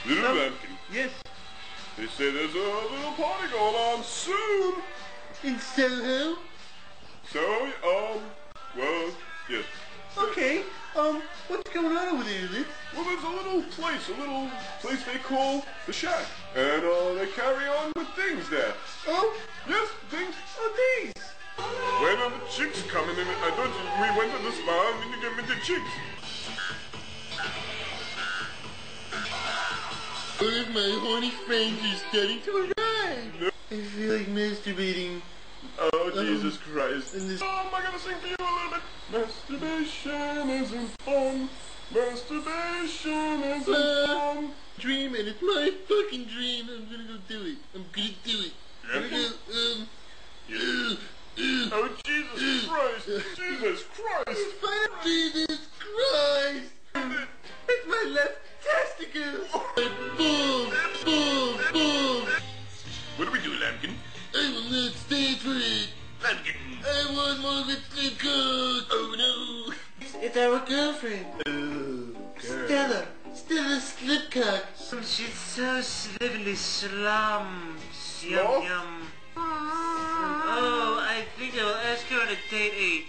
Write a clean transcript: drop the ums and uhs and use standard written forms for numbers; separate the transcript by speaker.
Speaker 1: Little Lampkin,
Speaker 2: Yes.
Speaker 1: they say there's a little party going on soon.
Speaker 2: In Soho?
Speaker 1: So, well, yes.
Speaker 2: Okay. What's going on over there, Liz?
Speaker 1: Well, there's a little place they call the Shack. And, they carry on with things there.
Speaker 2: Oh?
Speaker 1: Yes, things.
Speaker 2: Oh, these.
Speaker 1: When are the chicks coming in? I thought we went to the spa and you give me the chicks.
Speaker 2: All of my horny friends are starting to arrive. I feel like masturbating.
Speaker 1: Oh, Jesus Christ.
Speaker 2: And this
Speaker 1: Oh, am I gonna sing for you a little bit? Masturbation isn't fun. Masturbation isn't fun.
Speaker 2: dream, and it's my fucking dream. I'm gonna go do it. I'm gonna do it. I'm gonna go,
Speaker 1: Oh, Jesus Christ. Jesus Christ.
Speaker 2: Jesus Christ! It's my left testicle! Boom! Boom! Boom!
Speaker 1: What do we do, Lampkin?
Speaker 2: I will not stand for it!
Speaker 1: Lampkin.
Speaker 2: I want more of its slip cock! Oh no! It's our girlfriend! Stella! Stella Slipcock!
Speaker 3: She's so slippily slumped. Yum
Speaker 1: Sloth?
Speaker 3: yum. Oh, I think I will ask her on a date.